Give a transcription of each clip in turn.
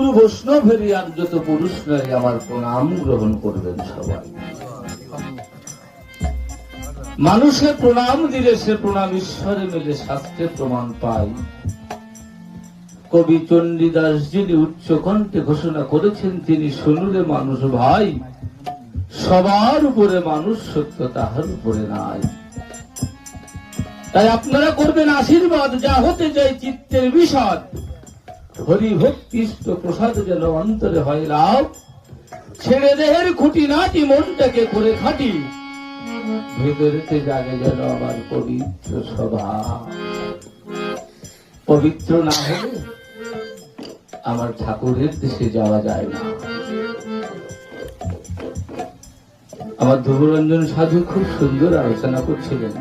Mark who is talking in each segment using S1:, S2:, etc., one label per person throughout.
S1: গুরু বৈষ্ণব হরি আর যত পুরুষ নারী আমার প্রণাম গ্রহণ করবেন সবাই। মানুষের প্রণাম দিলে সে প্রণাম ঈশ্বরে মিলে শাস্ত্রে প্রমাণ পায়। কবি চণ্ডীদাস যিনি উচ্চ কণ্ঠে ঘোষণা করেছেন, তিনি শুনলে মানুষ ভাই, সবার উপরে মানুষ সত্য, তাহার উপরে নাই। তাই আপনারা করবেন আশীর্বাদ, যা হতে যায় চিত্তের বিষাদ, হরি ভক্তিষ্ঠ প্রসাদ যেন অন্তরে হয় লাভ। ছেড়ে দেহের খুঁটি নাটি, মনটাকে করে খাটি, ভেতরেতে জাগে যেন আমার পবিত্র স্বভাব। পবিত্র না হলে আমার ঠাকুরের দেশে যাওয়া যায় না। আমার ধ্রুবরঞ্জন সাধু খুব সুন্দর আলোচনা করছিলেন।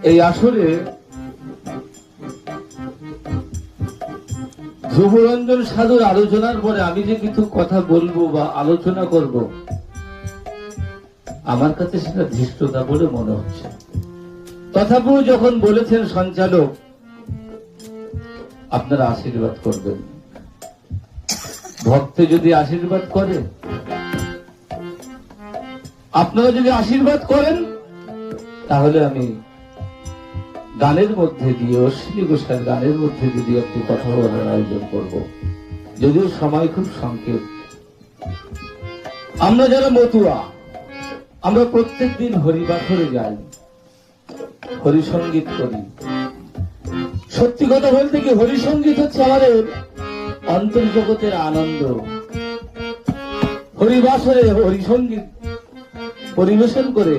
S1: এই আসরে ধ্রুবরঞ্জন সাধুর আলোচনার পরে আমি যে কিছু কথা বলবো বা আলোচনা করব, আমার কাছে সেটা ধৃষ্টতা বলে মনে হচ্ছে। তথাপিও যখন বলেছেন সঞ্চালক আপনারা আশীর্বাদ করবেন, ভক্তে যদি আশীর্বাদ করে, আপনারা যদি আশীর্বাদ করেন, তাহলে আমি গানের মধ্যে দিয়ে, অশ্বিনী ঘোষের গানের মধ্যে দিয়ে একটি কথা বলার আয়োজন করব, যদিও সময় খুব সংক্ষেপ। আমরা যারা মতুয়া, আমরা প্রত্যেক দিন হরিবাসরে যাই, হরিসঙ্গীত করি। সত্যি কথা বলতে কি, হরিসঙ্গীত হচ্ছে আমাদের অন্তর্জগতের আনন্দ। হরিবাসরে হরিসঙ্গীত পরিবেশন করে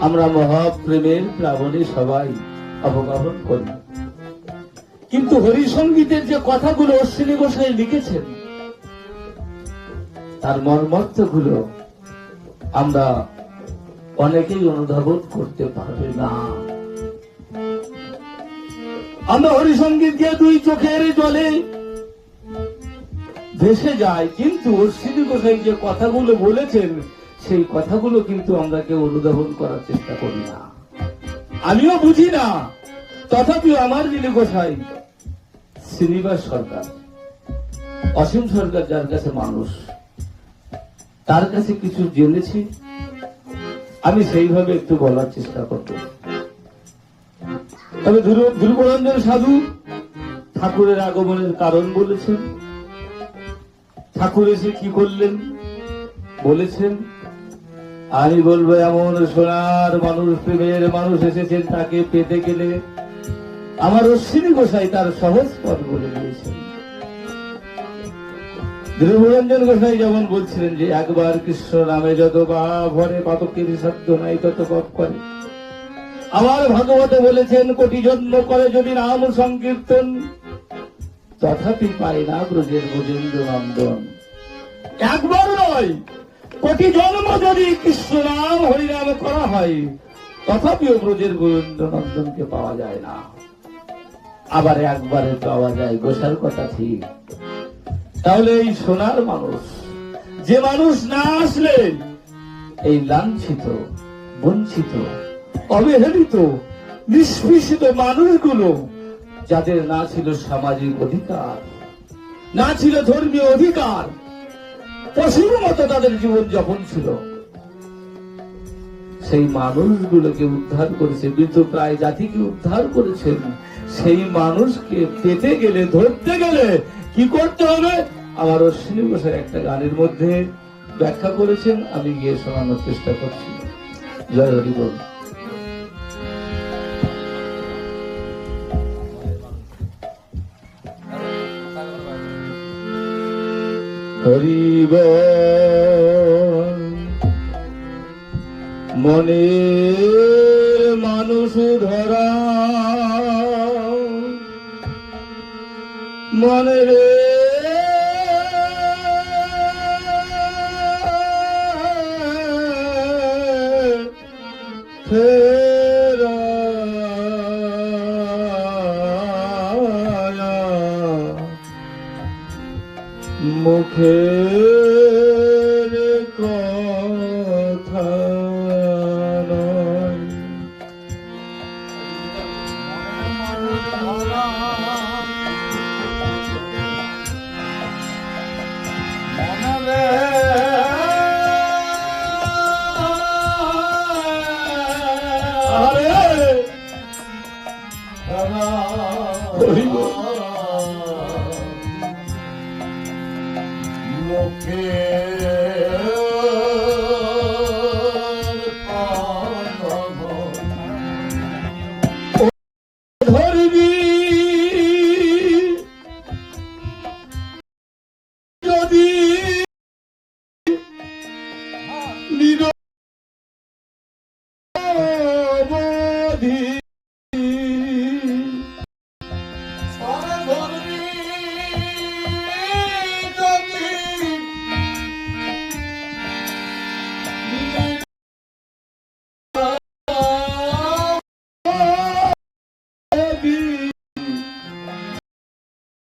S1: আমরা মহাপ্রেমের প্লাবনে সবাই অবগাহন করি। কিন্তু হরিসঙ্গীতের যে কথাগুলো অশ্বিনী গোসাই লিখেছেন, তার মর্মার্থ গুলো আমরা অনেকেই অনুধাবন করতে পারবে না। আমরা হরিসঙ্গীত গিয়ে দুই চোখের জলে ভেসে যাই, কিন্তু অশ্বিনী গোসাই যে কথাগুলো বলেছেন, সেই কথাগুলো কিন্তু আমরা কেউ অনুধাবন করার চেষ্টা করি না। আমিও বুঝি না, তথাপিও আমার লীলা গোসাই, শ্রীনিবাস সরকার, অসীম সরকার, যার কাছে মানুষ, তার কাছে কিছু জেনেছি, আমি সেইভাবে একটু বলার চেষ্টা করব। তবে ধ্রুবরঞ্জন সাধু ঠাকুরের আগমনের কারণ বলেছেন, ঠাকুর এসে কি করলেন বলেছেন। আমি বলবো, এমন সোনার মানুষ, প্রেমের মানুষ এসেছেন, তাকে পেতে গেলে আমার অশ্বিনী গোসাই তার সহজ পথ বলে দিয়েছেন। ধ্রুবরঞ্জন গোসাই যেমন বলছিলেন যে, একবার কৃষ্ণ নামে যত পাপ ভরে, পাতকের সাধ্য নাই তত পাপ করে। আমার ভাগবতে বলেছেন, কোটি জন্ম করে যদি নাম সংকীর্তন, তথাপি পায় না ব্রজের ব্রজেন্দ্র নন্দন। একবার নয়, কোটি জন্ম যদি কৃষ্ণ নাম হরিনাম করা হয়, তথাপিও ব্রজের ব্রজেন্দ্র নন্দনকে পাওয়া যায় না। আবার একবারে পাওয়া যায়, গোসার কথা ঠিক। তাহলে এই সোনার মানুষ, যে মানুষ না আসলে এই লাঞ্ছিত, বঞ্চিত, অবহেলিত, নিষ্পেষিত মানুষগুলো, যাদের না ছিল সামাজিক অধিকার, না ছিল ধর্মীয় অধিকার, পশুর মতো তাদের জীবন যাপন ছিল, সেই মানুষগুলোকে উদ্ধার করেছে, মৃতপ্রায় জাতিকে উদ্ধার করেছেন। সেই মানুষকে পেতে গেলে, ধরতে গেলে কি করতে হবে, আমার অশ্বিনী গোসাই একটা গানের মধ্যে ব্যাখ্যা করেছেন, আমি গিয়ে শোনানোর চেষ্টা করছি। জয় হরি বল। হরি বল। মনের মানুষ ধরা মনের মুখের কথা নয়। হরি বল।
S2: মুখে
S1: ধরবি যদি নিরবধি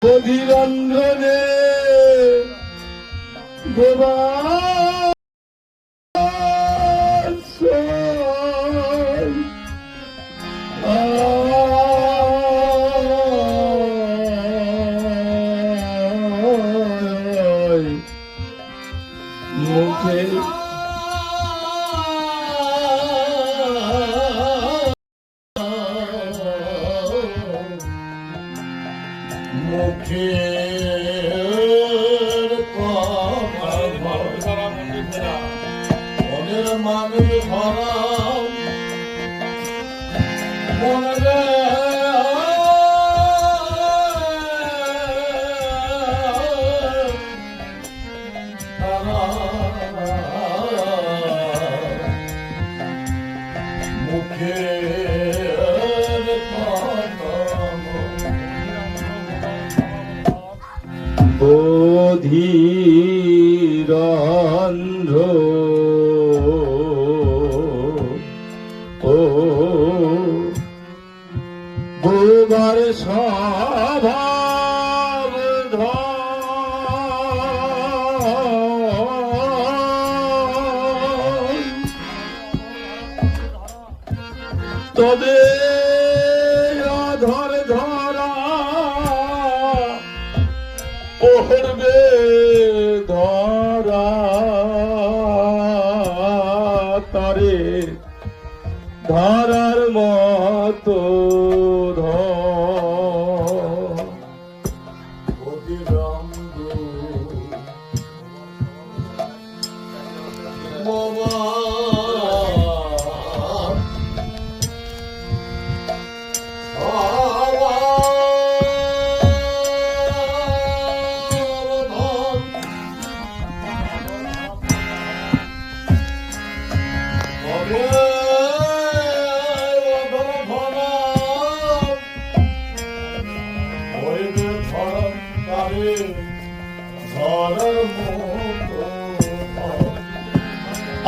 S1: বধিরঞ্জনে দেবা মুখে
S2: মুখে মনের মানুষ ভরা মনে মুখে
S1: বধিরন্ধ্র ও গোবার স্বভাব তবে অধর ধরা পড়বে ধরা তারে ধরার মতো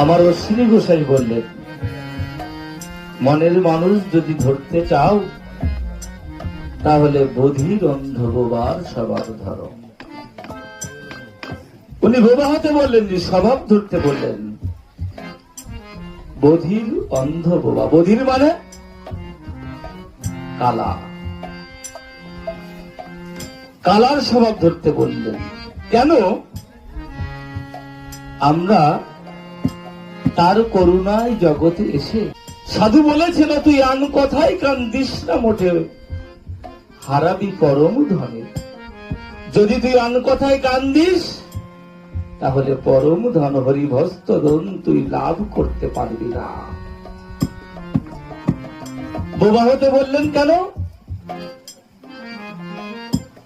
S1: আমার অশ্বিনী গোসাই বললেন, মনের মানুষ যদি ধরতে চাও তাহলে বধির অন্ধ বোবার স্বভাব ধরো। উনি বোবা হতে বললেন, স্বভাব ধরতে বললেন। বধির অন্ধ বোবা, বধির মানে কালা, কালার স্বভাব ধরতে বললেন। কেন? আমরা তার করুণায় জগতে এসে, সাধু বলেছিল তুই আন কথাই কান্দিস না মোটে, হারাবি পরম ধনে। যদি তুই আন কথায় কান্দিস তাহলে পরম ধন হরিভস্ত ধন তুই লাভ করতে পারবি না। বোবা হতে বললেন কেন?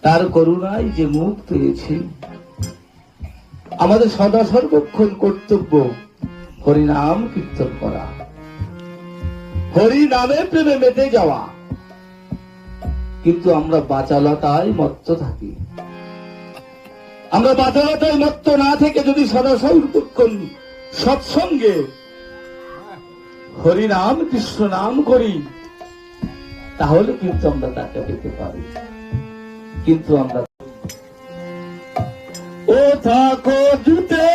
S1: তার করুণায় যে মুখ পেয়েছি। আমাদের সদা সর্বক্ষণ কর্তব্য হরিনাম কীর্তন করা, হরি নামে প্রেমে মেতে যাওয়া, কিন্তু আমরা বাচালতায় মত্ত থাকি। আমরা বাচালতায় মত্ত না থেকে যদি সদা সর্বক্ষণ সৎসঙ্গে হরিনাম কৃষ্ণ নাম করি তাহলে কিন্তু আমরা তাকে পেতে পারি। কিন্তু আমরা ও থাকো জুতে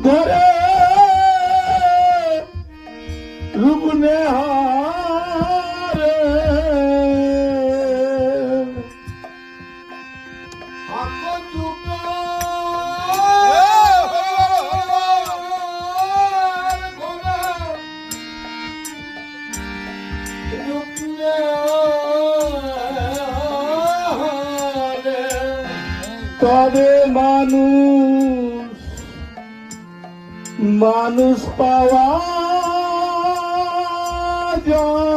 S1: ঘরে রূপনে হারে তবে মানুষ পাওয়া যায়।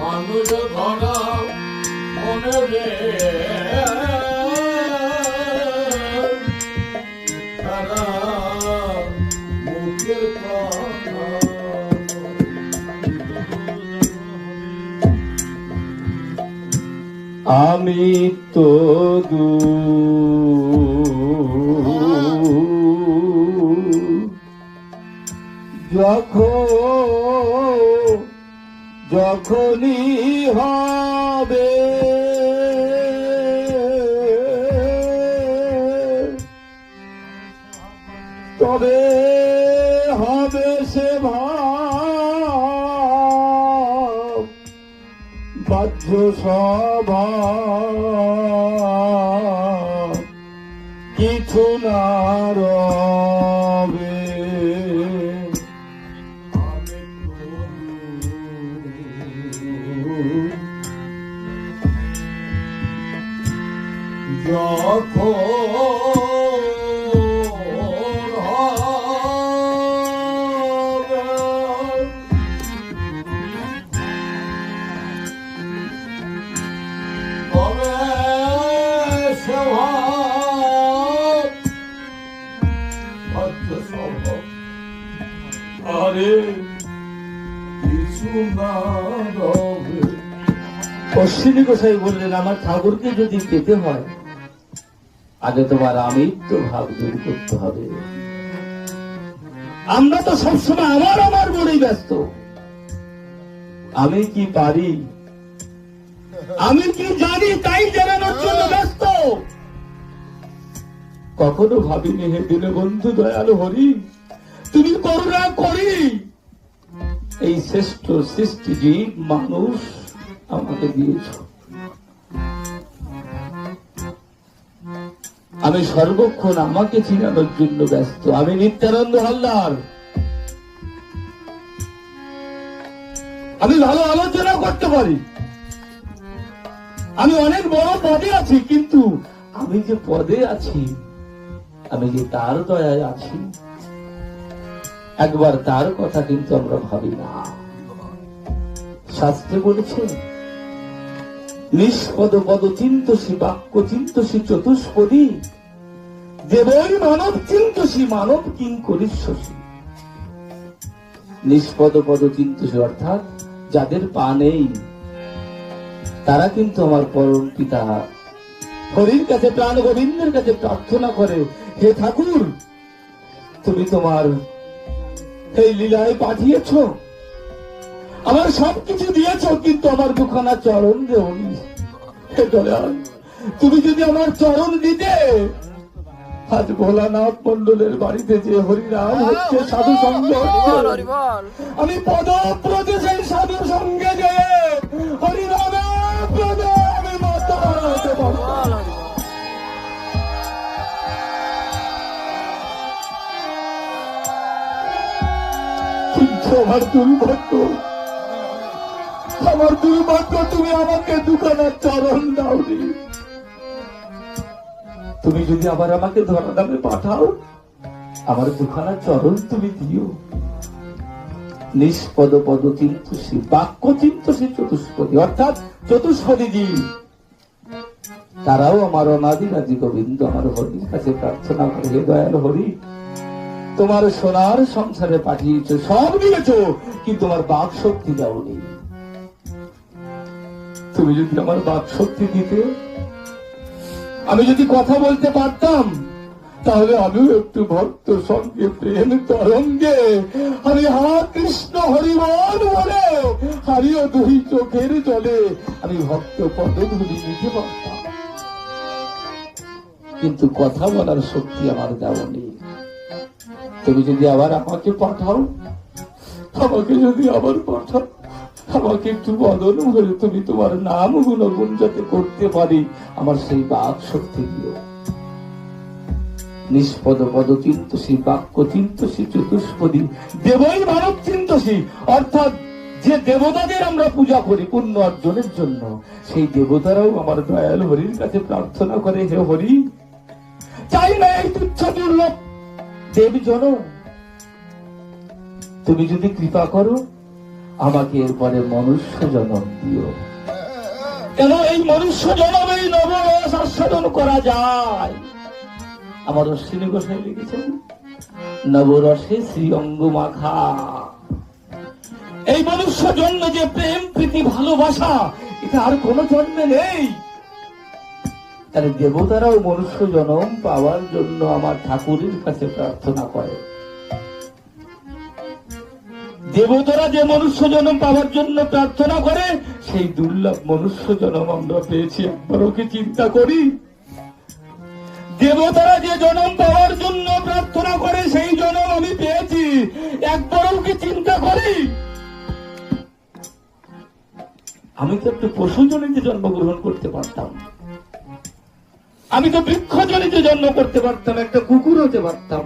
S2: মানুষ ধরা মনে রে তারা মুখের কথা
S1: আমি তো যখনই হবে তবে হবে সে ভাব বাহ্য স্বভাব কিছু না রবে।
S2: আরে কিছু না রবে।
S1: অশ্বিনী গোসাই বললেন, আমার ঠাকুরকে যদি পেতে হয় আগে তোমার আমিত্ব ভাব দূর করতে হবে। আমরা তো সবসময় আমার বলেই ব্যস্ত। আমি কি পারি, আমি কি জানি তাই জানানোর জন্য ব্যস্ত। কখনো ভাবিনি হে দীনবন্ধু দয়ালু হরি, তুমি করুণা করি এই শ্রেষ্ঠ সৃষ্টি জীব মানুষ আমাকে দিয়েছ। আমি সর্বক্ষণ আমাকে চিনানোর জন্য ব্যস্ত। আমি নিত্যানন্দ হালদার, আমি ভালো আলোচনা করতে পারি, আমি অনেক বড় পদে আছি, কিন্তু আমি যে পদে আছি, আমি যে তার দয়ায় আছি, একবার তার কথা কিন্তু আমরা ভাবি না। শাস্ত্রে বলেছে, নিষ্পদ পদ চিন্তসী বাক্য চিন্তসী চতুষ্পদী দেবই মানব চিন্তসী মানব কিং করিষ্যসী। নিষ্পদ পদ চিন্তসী অর্থাৎ যাদের পা নেই তারা কিন্তু আমার পরম পিতা হরির কাছে প্রাণ গোবিন্দের কাছে প্রার্থনা করে, হে ঠাকুর তুমি তোমার এই লীলায় পাঠিয়েছ, আমার সবকিছু দিয়েছ, কিন্তু আমার দুখানা চরণ দেওনি। তুমি যদি আমার চরণ দিতে, আজ ভোলানাথ মন্ডলের বাড়িতে যে হরিনাম হচ্ছে, সাধু সঙ্গ হচ্ছে, আমি পদব্রজে সেই সাধু সঙ্গে যে হরিনামের ব্রজে আমি মাতা হতে পারতাম। কিন্তু আমার দুর্ভাগ্য তুমি আমাকে দুখানা চরণ দাওনি। তুমি যদি আবার আমাকে ধরা নামে পাঠাও, আমার দুখানা চরণ তুমি দিও। নিষ্পদ পদ চিন্তসী বাক্য চিন্তসী চতুষ্পদী অর্থাৎ চতুষ্পদী জীব, তারাও আমার অনাদিরাজি গোবিন্দ আমার হরির কাছে প্রার্থনা করে, হে দয়াল হরি তোমার সোনার সংসারে পাঠিয়েছ, সব দিয়েছ, কিন্তু তোমার বাক শক্তি দাওনি। তুমি যদি আমার বাক শক্তি দিতে, আমি যদি কথা বলতে পারতাম, তাহলে আমিও একটু ভক্ত সঙ্গে প্রেম তরঙ্গে আমি হা কৃষ্ণ হরিবল বলে হারিও দুই চোখের জলে আমি ভক্ত পদধূলি নিতে পারতাম। কিন্তু কথা বলার শক্তি আমার দাওনি। তুমি যদি আবার আমাকে পাঠাও, আমাকে যদি আবার পাঠাও, আমাকে একটু বদল হলে তুমি তোমার নাম গুণগুণ যাতে করতে পারি, আমার সেই বাক শক্তি দিও। নিষ্পদ পদ চিন্তসী, বাক্য চিন্তসী, চতুষ্পদী, দেবই মানব চিন্তসী। অর্থাৎ যে দেবতাদের আমরা পূজা করি পুণ্য অর্জনের জন্য, সেই দেবতারাও আমার দয়াল হরির কাছে প্রার্থনা করে, হে হরি, চাই না এই তুচ্ছ দুর্লভ দেব জন, তুমি যদি কৃপা করো আমাকে এরপরে মনুষ্য জন্ম দিও। কেন এই মনুষ্য জন্মেই নবরস আস্বাদন করা যায়। আমার অশ্বিনী গোসাই লিখেছেন, নবরসে শ্রী অঙ্গ মাখা। এই মনুষ্য জন্ম যে প্রেম প্রীতি ভালোবাসা, এটা আর কোন জন্মে নেই। তাহলে দেবতারাও মনুষ্য জন্ম পাওয়ার জন্য আমার ঠাকুরের কাছে প্রার্থনা করে। দেবতারা যে মনুষ্য জন্ম পাওয়ার জন্য প্রার্থনা করে, সেই দুর্লভ মনুষ্য জন্ম আমরা পেয়েছি, একবারও কি চিন্তা করি? দেবতারা যে জন্ম পাওয়ার জন্য প্রার্থনা করে, সেই জন্ম আমি পেয়েছি, একবারও কি চিন্তা করি? আমি তো একটু পশু জনিতে জন্মগ্রহণ করতে পারতাম, আমি তো বৃক্ষ জনিতে জন্ম করতে পারতাম, একটা কুকুর হতে পারতাম,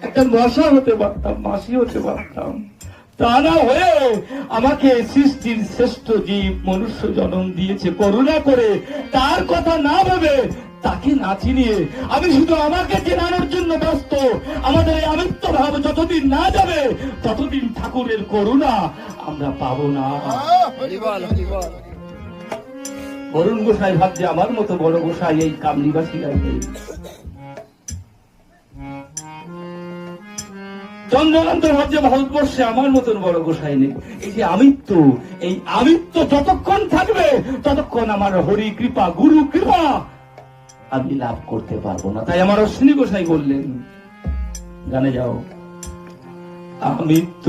S1: একটা মশা হতে পারতাম, মাসি হতে পারতাম। তা না হয়ে আমাকে সৃষ্টির শ্রেষ্ঠ জীব মনুষ্য জন্ম দিয়েছে করুণা করে। তার কথা না ভেবে, তাকে না চিনিয়ে আমি শুধু আমাকে চেনানোর জন্য ব্যস্ত। আমাদের এই আমিত্ব ভাব যতদিন না যাবে, ততদিন ঠাকুরের করুণা আমরা পাবো না। বরুণ গোসাই ভাবছে আমার মতো বড় গোসাই এই কামনিবাসীরা নেই। চন্দ্রকান্ত ভাবছে ভারতবর্ষে আমার মতন বড় গোসাই নেই। এই যে আমিত্ব, এই আমিত্ব যতক্ষণ থাকবে, ততক্ষণ আমার হরি কৃপা, গুরু কৃপা আমি লাভ করতে পারবো না। তাই আমার অশ্বিনী গোসাই বললেন, গানে যাও, আমিত্ব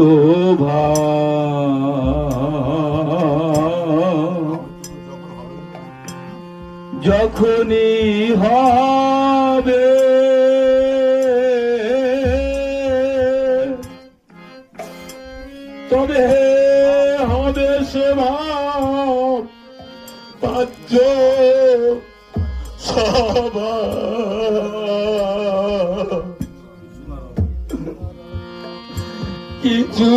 S1: যখনই হবে, তবে হবে সে ভাব পার্য সভা। কিছু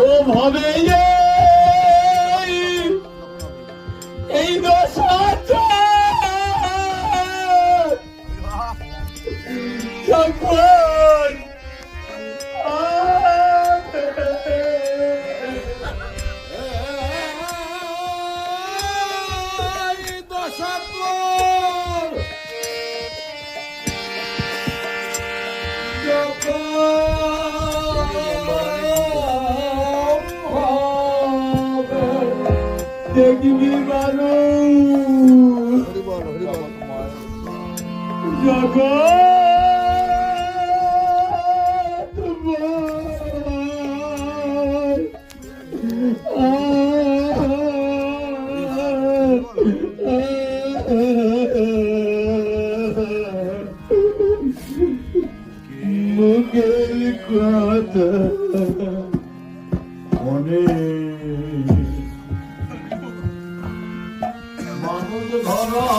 S1: ও ভাবে এই দশা যখন দেখবি মানুষ মুখের কথা মানুষ ধরা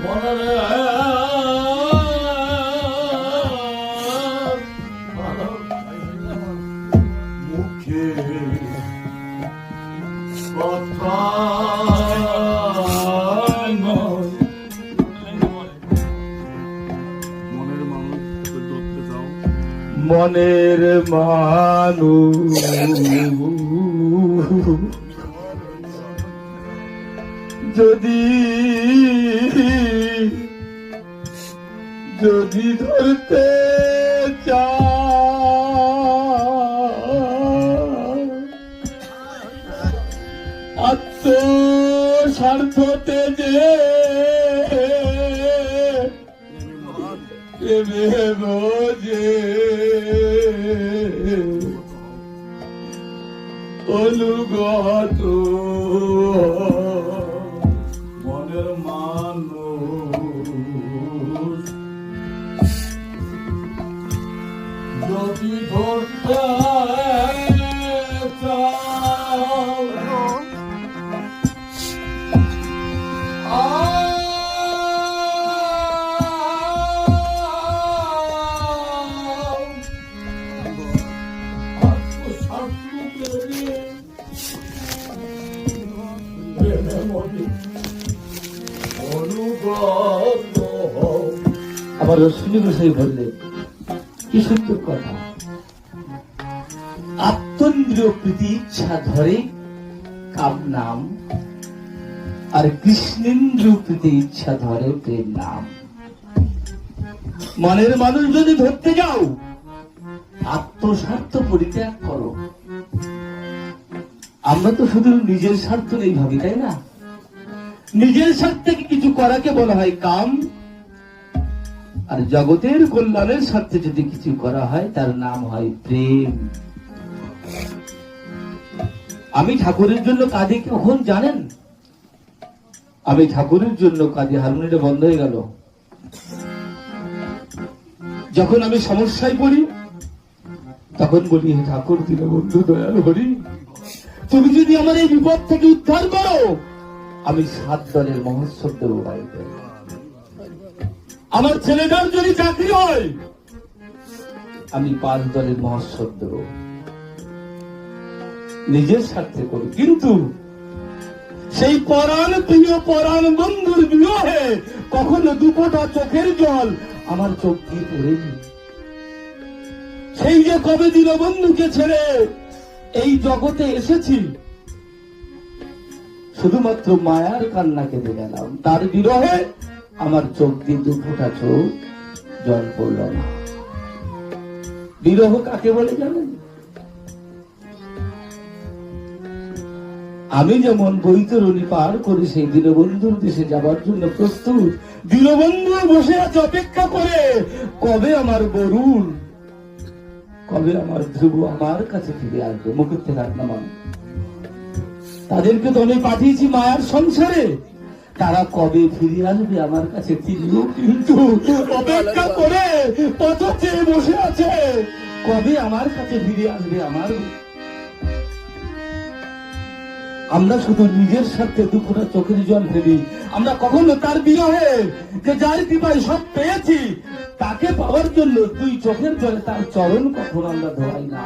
S1: মনে মুখে কথা মনের মানুষ যদি যদি ধরতে আত্মস্বার্থতে যে যে অনুগত মনের মানুষ যদি ধরতে আবার রশ্মি গোসাই বললেন, কি সুন্দর কথা। আত্মেন্দ্রিয় প্রীতি ইচ্ছা ধরে কাম নাম, আর কৃষ্ণেন্দ্রিয় প্রীতি ইচ্ছা ধরে প্রেম নাম। মনের মানুষ যদি ধরতে যাও, আত্মস্বার্থ পরিত্যাগ করো। আমরা তো শুধু নিজের স্বার্থ নেই ভাবি, তাই না? নিজের স্বার্থে কিছু করাকে বলা হয় কাম, আর জগতের কল্যাণের স্বার্থে যদি কিছু করা হয় তার নাম হয় প্রেম। আমি ঠাকুরের জন্য কাঁদি কখন জানেন? আমি ঠাকুরের জন্য কাঁদি, হারমোনিয়ামটা বন্ধ হয়ে গেল। যখন আমি সমস্যায় পড়ি তখন বলি, হে ঠাকুর দীনবন্ধু দয়াল হরি, তুমি যদি আমার এই বিপদ থেকে উদ্ধার করো, আমি 7 দলের মহোৎসব দেবো বাড়িতে। আমার ছেলেটার যদি চাকরি হয়, আমি 5 দলের মহোৎসব দেবো। নিজের স্বার্থে করি, কিন্তু সেই পরাণ প্রিয় পরাণ বন্ধুর বিরহে কখনো 2 ফোঁটা চোখের জল আমার চোখ দিয়ে পড়েনি। সেই যে কবে দীনবন্ধুকে ছেড়ে এই জগতে এসেছি, শুধুমাত্র মায়ার কান্না কেঁদে গেলাম, তার বিরহে আমার চোখ দিয়ে 2 ফোঁটা চোখ জল পড়ল না। বিরহ কাকে বলে জানেন? আমি যেমন বৈতরণী পার করে সেই দীনবন্ধুর দেশে যাবার জন্য প্রস্তুত, দীনবন্ধু বসে আছে অপেক্ষা করে, কবে আমার বরুণ, কবে আমার ধ্রুব আমার কাছে ফিরে আসবে। মুখের থেকে হাত নামান। তাদেরকে তো আমি পাঠিয়েছি মায়ার সংসারে, তারা কবে ফিরে আসবে আমার কাছে, তিনিও কিন্তু অপেক্ষা করে পথ চেয়ে বসে আছে, কবে আমার কাছে ফিরে আসবে আমার। আমরা শুধু নিজের স্বার্থে 2 ফোঁটা চোখের জল ফেলি। আমরা কখনো তার বিরহে, যে যার কৃপায় সব পেয়েছি, তাকে পাওয়ার জন্য 2 চোখের জলে তার চরণ কখনো আমরা ধোয়াই না।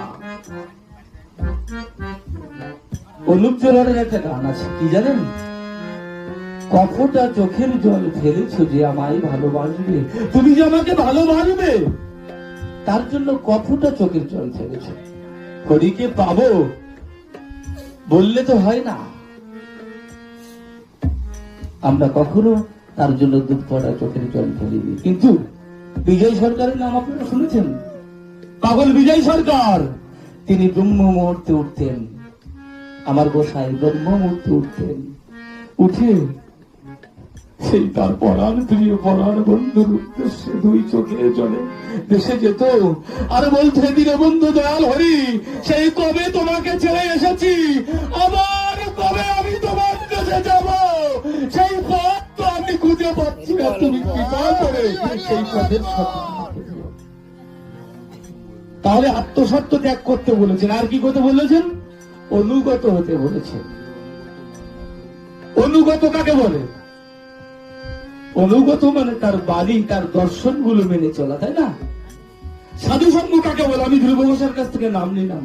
S1: অনুপ জোহরের একটা গান আছে, কি জানেন? কফটা চোখের জল ফেলেছো যে আমায় ভালোবাসবে, তুমি যে আমাকে ভালোবাসবে, তার জন্য কফটা চোখের জল ফেলেছো। হরিকে পাবো বললে তো হয় না। আমরা কখনো তার জন্য 2 ফোঁটা চোখের জল ফেলিনি। কিন্তু বিজয় সরকারের নাম আপনারা শুনেছেন? পাগল বিজয় সরকার, তিনি ব্রহ্ম মুহূর্তে উঠতেন, আমার গোসাই ব্রহ্ম মুহূর্তে উঠতেন, উঠে সেই তার পরাণ প্রিয় পরাণ বন্ধুর উদ্দেশ্যে 2 চোখের জলে দেশে যেত, আর বলতে, দীনবন্ধু দয়াল হরি, সেই কবে তোমাকে ছেড়ে এসেছি, আবার কবে আমি তোমার কাছে যাব, সেই পথ তো আমি খুঁজে পাচ্ছি না, তুমি কৃপা করে সেই পথের সাথে। তাহলে আত্মস্বার্থ ত্যাগ করতে বলেছেন, আর কি করতে বলেছেন? অনুগত হতে বলেছেন। অনুগত কাকে বলে? অনুগত মানে তার বাণী, তার দর্শন গুলো মেনে চলা, তাই না? সাধু সঙ্গ কাকে বলে? আমি ধ্রুব ঘোষের কাছ থেকে নাম নিলাম,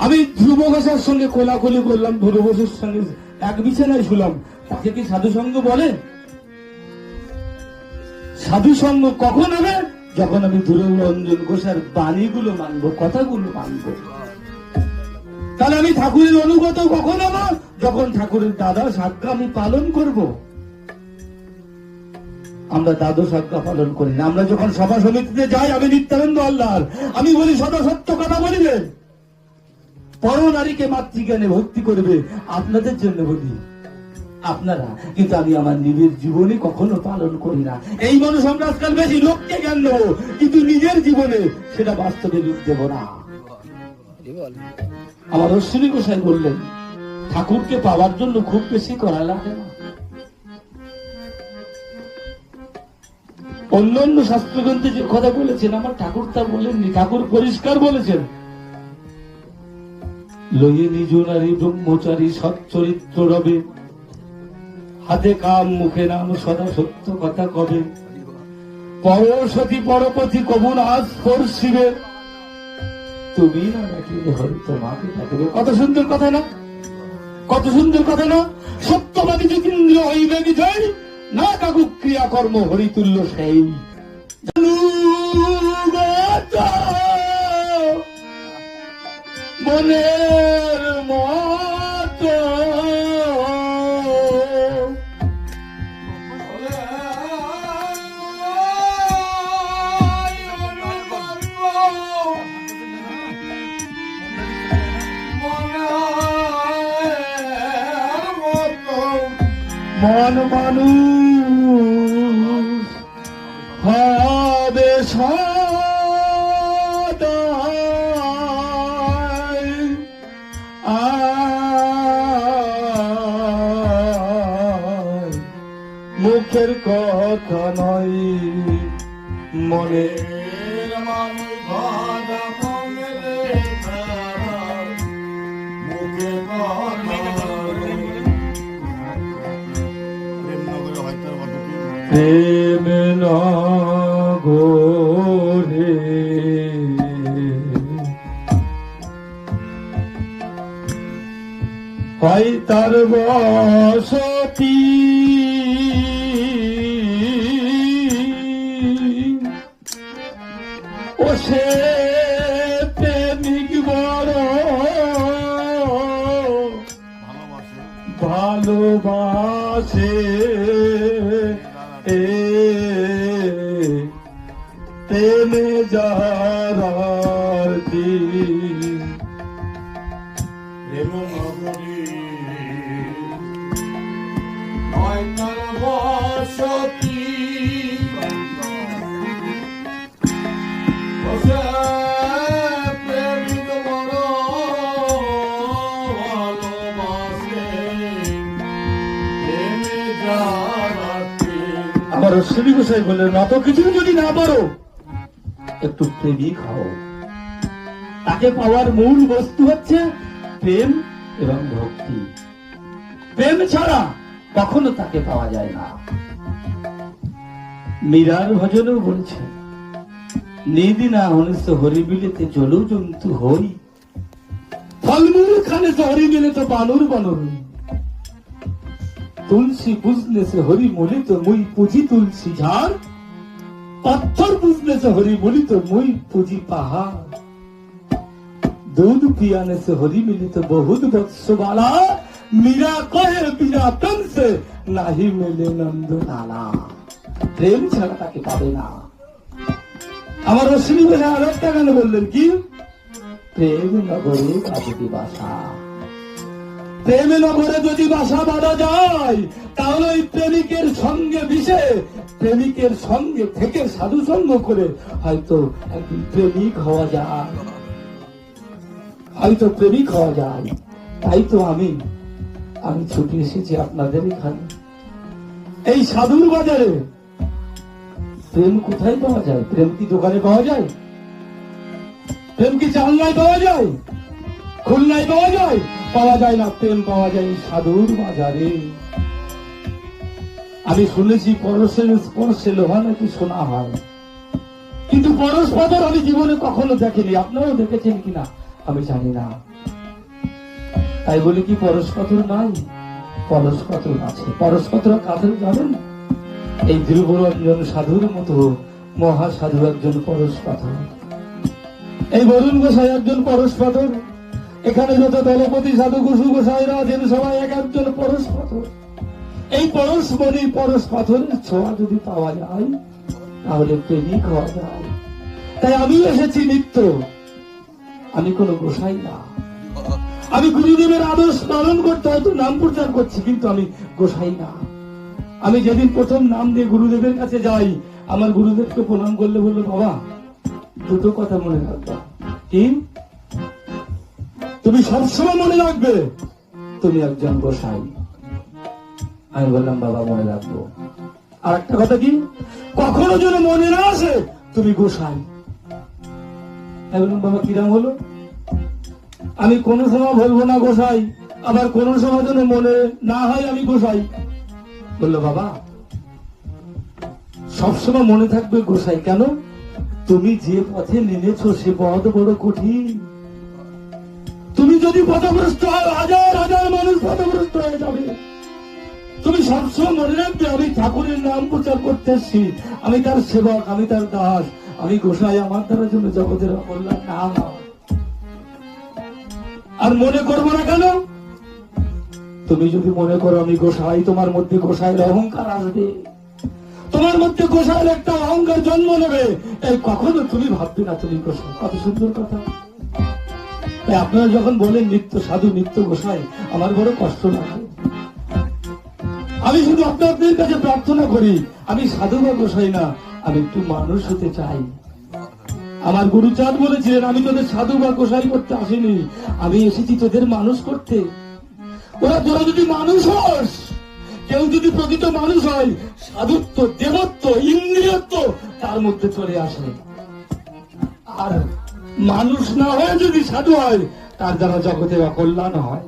S1: আমি ধ্রুব ঘোষের সঙ্গে কোলাকুলি করলাম, ধ্রুব ঘোষের সঙ্গে এক বিছানায় শুলাম, তাকে কি সাধু সঙ্গ বলে? সাধু সঙ্গ কখন হবে? যখন আমি ধ্রুব রঞ্জন ঘোষের বাণীগুলো মানবো, কথাগুলো মানবো। তাহলে আমি ঠাকুরের অনুগত কখন আমার, যখন ঠাকুরের দ্বাদশ আজ্ঞা আমি পালন করব। আমরা দ্বাদশ আজ্ঞা পালন করি না। আমরা যখন সভা সমিতিতে যাই, আমি নিত্যানন্দ আল্লাহর আমি বলি সদা সত্য কথা বলিবে, পর নারীকে মাতৃজ্ঞানে ভক্তি করবে, আপনাদের জন্য বলি আপনারা, কিন্তু আমি আমার নিজের জীবনে কখনো পালন করি না। এই মানুষ আমরা আজকাল বেশি লোককে জ্ঞান দেবো, কিন্তু নিজের জীবনে সেটা বাস্তবে রূপ দেব না। আমার অশ্বিনী গোসাই বললেন, ঠাকুরকে পাওয়ার জন্য খুব বেশি করা লাগে না। অন্যান্য শাস্ত্রগ্রন্থে যে কথা বলেছেন, আমার ঠাকুর তা বলেননি। ঠাকুর পরিষ্কার বলেছেন, লইয়ে নিজ নারী ব্রহ্মচারী সচ্চরিত্র রবে, হাতে কাম মুখে নাম সদা সত্য কথা কবে, পরসতী পরপতি কবুন আজ স্পর্শিবে, তুমি না ডাকিলে হয়তো মাকে ডাকবে। কত সুন্দর কথা না, কত সুন্দর কথা না। সত্যবাদী যতীন্দ্র হইবে বিজয়, না কাকু ক্রিয়া কর্ম হরিতুল্য সেই। মনের মত মন মানুষ হবে সদাই, মুখের কথা নয় মনের
S2: মানুষ ভাড়া মনের ভাড়া, মুখে কথা
S1: প্রেম নগরে হয় তার বসতি, ও সে প্রেমিক বড় ভালোবাসে, প্রেমে যারাতি
S2: প্রেম নগরী নয় তার বসতি, বসে প্রেমিক বড় ভালোবাসে, প্রেমে যারাতি।
S1: আমার অশ্বিনী গোসাই বললেন, অত কিছু যদি না পারো একটু প্রেমিক হও। তাকে পাওয়ার মূল বস্তু হচ্ছে প্রেম এবং ভক্তি। প্রেম ছাড়া কখনো তাকে পাওয়া যায় না। মীরার ভজনও বলছে, নিদি না হনিস হরি মিলেতে জলু জন্তু হই, ফলমূল খানে তো হরি মিলে তো বানর বানর, তুলসী বুঝলে সে হরি মলি তো মুই পুঁজি তুলসী ঝাড়, পাথর বুঝলে से हरी बोली तो मुई पूजी पहाड़, दूध पियाने से हरी मिली तो बहुत बत्स वाला, मीरा कहे बिना तन से नहीं मिले नंद नाला। প্রেম ছাড়া তাকে পাবে না। আমার অশ্বিনী বলে আর একটা গান বললেন কি, প্রেম নগরে কাজী বাসা। প্রেম নগরে যদি বাসা বাঁধা যায়, তাহলে ওই প্রেমিকের সঙ্গে মিশে, প্রেমিকের সঙ্গে থেকে সাধু সঙ্গ করে হয়তো একদিন প্রেমিক হওয়া যায়, হয়তো প্রেমিক হওয়া যায়। তাই তো আমি ছুটে এসেছি আপনাদের এখানে, এই সাধুর বাজারে। প্রেম কোথায় পাওয়া যায়? প্রেম কি দোকানে পাওয়া যায়? প্রেম কি জানলায় পাওয়া যায়? খুলনায় পাওয়া যায়? পাওয়া যায় না। প্রেম পাওয়া যায় সাধুর বাজারে। আমি শুনেছি পরশের স্পর্শে লোহা নাকি শোনা হয়, কিন্তু পরশ পাথর আমি জীবনে কখনো দেখিনি। আপনারাও দেখেছেন কিনা আমি জানি না। তাই বলি কি পরশ পাথর নাই? পরশ পাথর আছে। পরশ পাথর কাদের জানেন? এই ধ্রুবরঞ্জন সাধুর মতো মহাসাধু একজন পরশ পাথর, এই বরুণ গোসাই একজন পরশ পাথর, এখানে যত দলপতি সাধু গুরু গোসাইরা আছেন সবাই এক একজন পরশ পাথর। এই পরশমণি পরশ পাথরের ছোঁয়া যদি পাওয়া যায় তাহলে প্রেমিক হওয়া যায়। তাই আমি এসেছি নিত্য, আমি কোন গোসাই না। আমি গুরুদেবের আদর্শ পালন করতে হয়তো নাম প্রচার করছি, কিন্তু আমি গোসাই না। আমি যেদিন প্রথম নাম দিয়ে গুরুদেবের কাছে যাই, আমার গুরুদেবকে প্রণাম করলে বললো, বাবা দুটো কথা মনে রাখবা। কি? তুমি সবসময় মনে রাখবে তুমি একজন গোসাই। আমি বললাম, বাবা মনে রাখবো। আর একটা কথা কি, কখনো যেন মনে না আসে তুমি গোসাই। আমি বললাম, বাবা কিরাম হলো? আমি কোন সময় বলবো না গোসাই, আবার কোন সময় যেন মনে না হয় আমি গোসাই। বললো, বাবা সবসময় মনে থাকবে গোসাই। কেন? তুমি যে পথে নেমেছো সে পথ বড় কঠিন। তুমি যদি পথভ্রষ্ট হয়, হাজার হাজার মানুষ পথভ্রষ্ট হয়ে যাবে। তুমি সবসময় মনে রাখবে আমি ঠাকুরের নাম প্রচার করতে এসছি, আমি তার সেবক, আমি তার দাস, আমি গোসাই। আমার দ্বারা জন্য জগতের কল্যাণ না হয়। আর মনে করবো না কেন? তুমি যদি মনে করো আমি গোসাই, তোমার মধ্যে গোসাইয়ের অহংকার আসবে, তোমার মধ্যে গোসাইয়ের একটা অহংকার জন্ম নেবে। এই কখনো তুমি ভাববে না তুমি গোসাই। কত সুন্দর কথা। তাই আপনারা যখন বলেন নিত্য সাধু, নিত্য গোসাই, আমার বড় কষ্ট লাগে। আমি শুধু আপনাদের কাছে প্রার্থনা করি, আমি সাধু বা গোসাই না, আমি একটু মানুষ হতে চাই। আমার গুরুচাঁদ বলেছিলেন, আমি তোদের সাধু বা গোসাই করতে আসিনি, আমি এসেছি তোদের মানুষ করতে। তোরা যদি মানুষ হস, কেউ যদি প্রকৃত মানুষ হয়, সাধুত্ব, দেবত্ব, ইন্দ্রিয়ত্ব তার মধ্যে চলে আসে। আর মানুষ না হয়ে যদি সাধু হয়, তার দ্বারা জগতের অকল্যাণ হয়।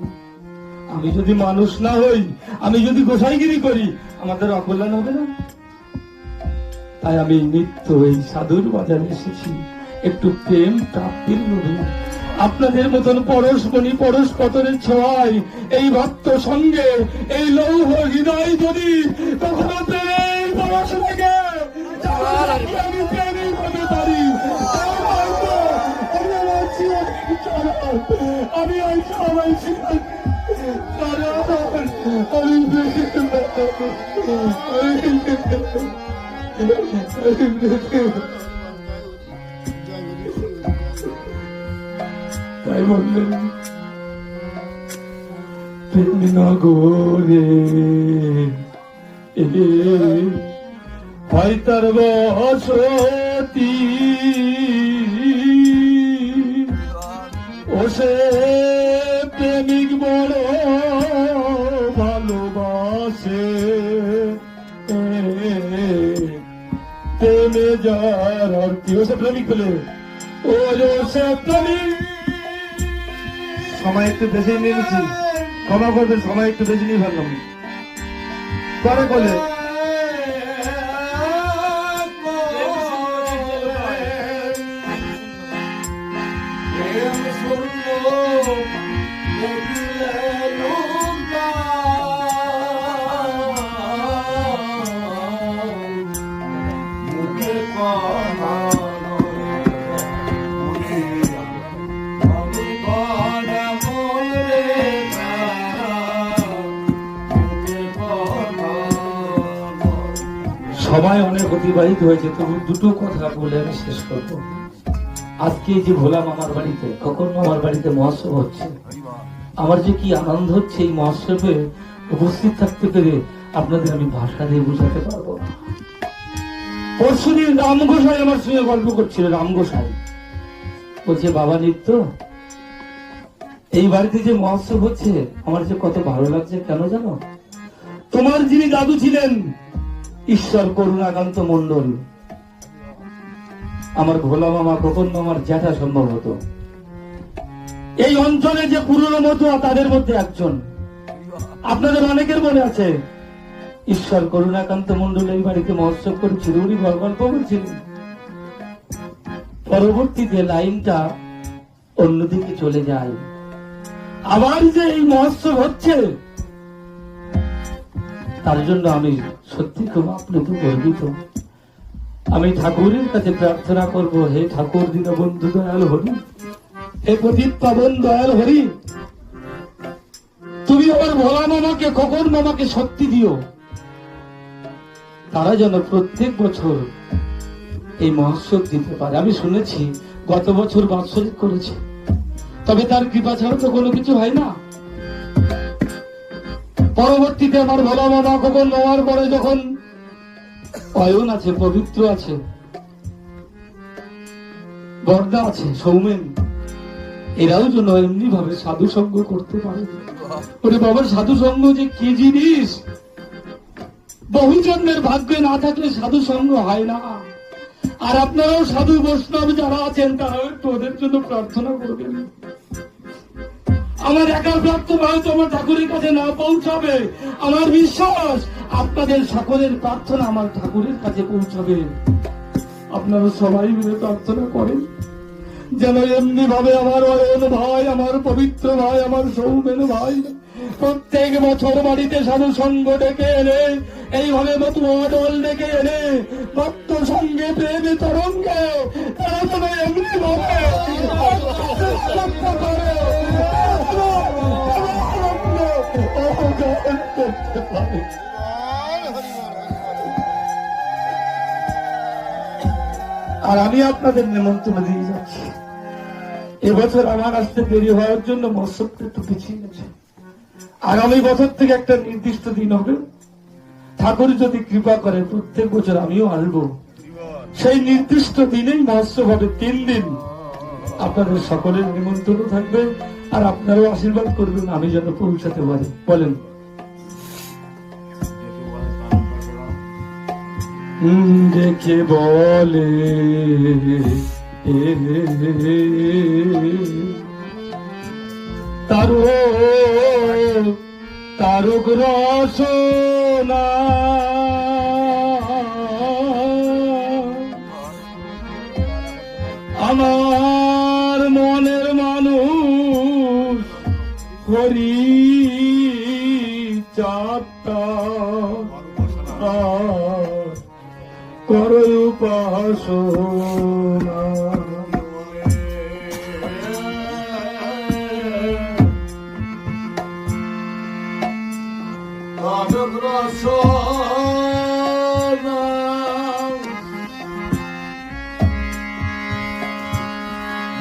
S1: আমি যদি মানুষ না হই, আমি যদি গোসাইগিরি করি, আমাদের অকল্যাণ হবে না। তাই আমি নিত্য এই সাধুর বাজারে এসেছি একটু প্রেম প্রাপ্তির লোভে। আপনাদের মতন পরশমণি পরশ পাথরের ছোঁয়ায় এই ভক্ত সঙ্গে এই লৌহ হৃদয় যদি কখনো প্রেমের পরশ লাগে, আমি প্রেমিক হতে পারি। আমি ওই সবাই তাই বললেন, প্রেমী নগরে হয় তার বসতি, ও সে প্রেমিক বড় ভালোবাসে, প্রেমে যার অর্থী। ও সে প্রেমিক বলে, ও সে প্রেমিক। সময় একটু বেশি নিয়ে নিচ্ছি, ক্ষমা করবেন, সময় একটু বেশি নিয়ে ফেললাম। পরে বলে সময় অনেক অতিবাহিত হয়েছে, তবু দুটো কথা বলে আমি শেষ করব। আজকে যে ভোলা মামার বাড়িতে, কখন মামার বাড়িতে মহোৎসব হচ্ছে, আমার যে কি আনন্দ হচ্ছে এই মহোৎসবে উপস্থিত থাকতে পেরে, আপনাদের আমি ভাষা দিয়ে বোঝাতে পারবো না। পরশুদিন রাম গোসাই আমার সঙ্গে গল্প করছিল। রাম গোসাই বলছে, বাবা নিত্য, এই বাড়িতে যে মহোৎসব হচ্ছে আমার যে কত ভালো লাগছে। কেন জানো? তোমার যিনি দাদু ছিলেন ঈশ্বর করুণাকান্ত মন্ডল, আমার ভোলা মামা, খোকন মামার জ্যাঠা সম্ভবত, এই অঞ্চলে যে পুরনো মতুয়া তাদের মধ্যে একজন। আপনাদের অনেকের মনে আছে, ঈশ্বর করুণাকান্ত মন্ডল এই বাড়িতে মহোৎসব করেছিল, উনি গল্প করছিলেন। পরবর্তীতে লাইনটা অন্যদিকে চলে যায়। আবার যে এই মহোৎসব হচ্ছে, তার জন্য আমি সত্যি খুব আপ্লুত, গর্বিত। আমি ঠাকুরের কাছে প্রার্থনা করব, হে ঠাকুর দীনবন্ধু দয়াল হরি, হে পতিত পাবন দয়াল হরি, তুমি আমার ভোলা মামাকে, খোকন মামাকে শক্তি দিও, তারা যেন প্রত্যেক বছর এই মহোৎসব দিতে পারে। আমি শুনেছি গত বছর বাৎসরিক করেছে, তবে তার কৃপা ছাড়া তো কোনো কিছু হয় না। পরবর্তীতে আমার ভোলা মামা, খোকন মামার পরে যখন অয়ন আছে, পবিত্র আছে, বর্দা আছে, সৌমেন, এরাও যেন এমনি ভাবে সাধু সঙ্গ করতে পারে। ওরে বাবার সাধু সঙ্গ যে কি জিনিস, বহু জন্মের ভাগ্যে না থাকলে সাধু সঙ্গ হয় না। আর আপনারাও সাধু বৈষ্ণব যারা আছেন তারাও একটু ওদের জন্য প্রার্থনা করবেন। আমার একার প্রার্থনা হয়তো আমার ঠাকুরের কাছে না পৌঁছাবে, আমার বিশ্বাস আপনাদের সকলের প্রার্থনা আমার ঠাকুরের কাছে পৌঁছাবে। আপনারা সবাই মিলে প্রার্থনা করেন যেন এমনি ভাবে আমার অয়ন ভাই, আমার পবিত্র ভাই, আমার সৌমেন ভাই প্রত্যেক বছর বাড়িতে সাধু সঙ্গ ডেকে এনে, এইভাবে মতুয়া দল ডেকে এনে ভক্ত সঙ্গে প্রেমে তরঙ্গে তারা যেন এমনি ভাবে করতে পারে। আর আমি আপনাদের নিমন্ত্রণ দিয়ে যাচ্ছি। এবছর আমার আসতে দেরি হওয়ার জন্য মহোৎসবটা একটু পিছিয়ে গেছে। আগামী বছর থেকে একটা নির্দিষ্ট দিন হবে, ঠাকুর যদি কৃপা করে প্রত্যেক বছর আমিও আসবো। সেই নির্দিষ্ট দিনেই মহোৎসব হবে 3 দিন। আপনাদের সকলের নিমন্ত্রণ থাকবে, আর আপনারাও আশীর্বাদ করবেন আমি যেন পৌঁছাতে পারি। বলেন দেখে বলে তারক রসনা আমার মনের মানুষ হরি চাঁদটা করো উপাসনা।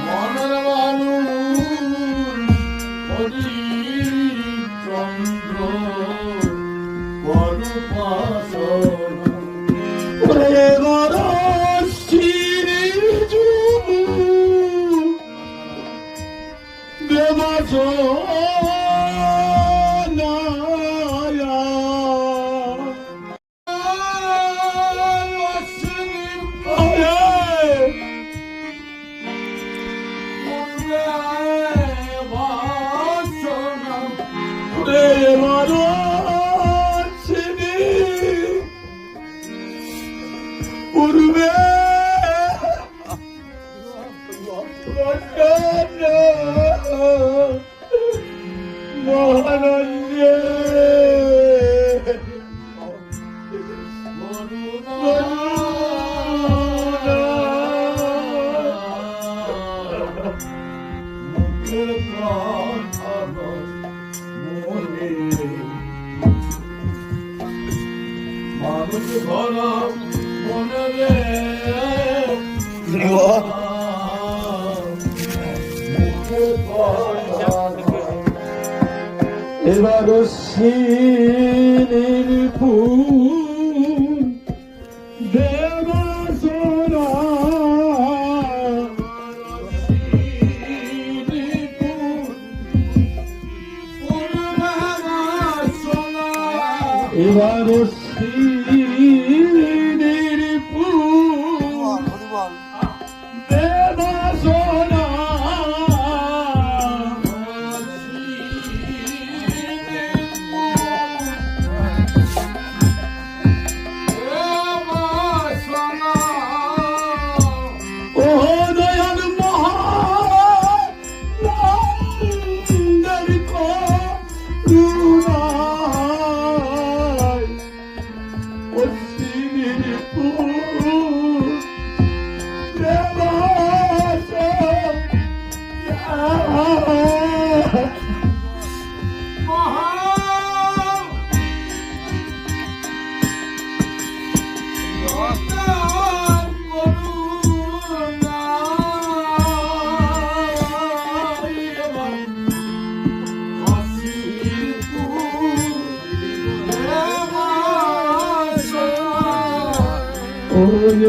S2: মনের মানুষ হরি চন্দ্র করো উপাসনা।
S1: পূর্বে মহানন্দে
S2: মানুষ ধরা মনে রে
S1: এবার শির ফুল দেবাসনা এবার শির ফুল দেবাসনা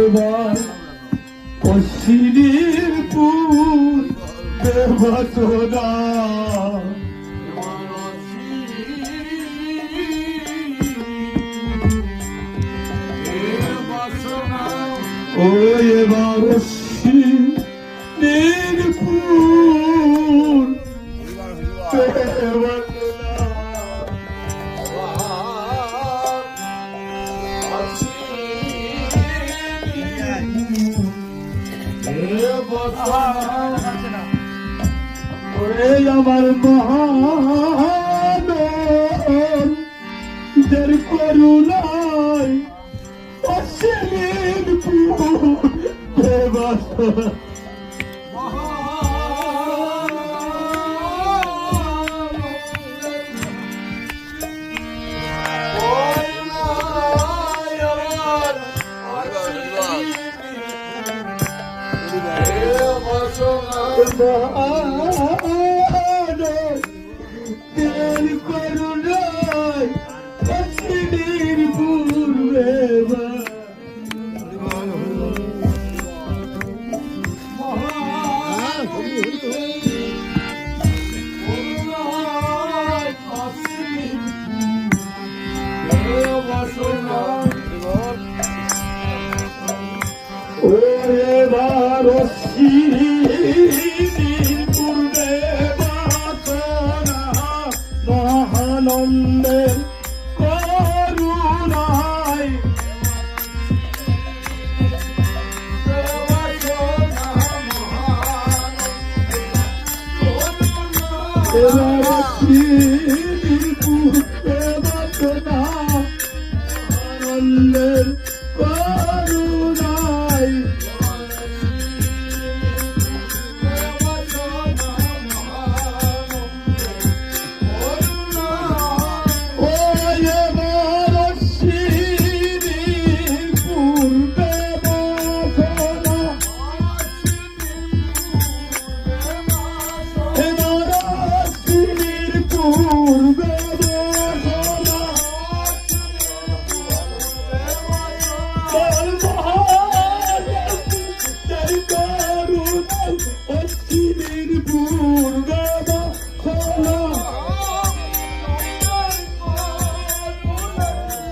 S1: ওবার অশ্বিনীর পুর দেবতনা ও এবার অশ্বিনীর পুর দেবতনা ওরে আমার মহান যার করুণায় অসীম দেবতা তেল করুণায় অশ্বিনীর পূর্বে ওরে অশ্বিনীর পূর্বে বাসনা মহানন্দের করুণায় অশ্বিনীর পূর্বে বাসনা মহানন্দের করুণায় পূর্বে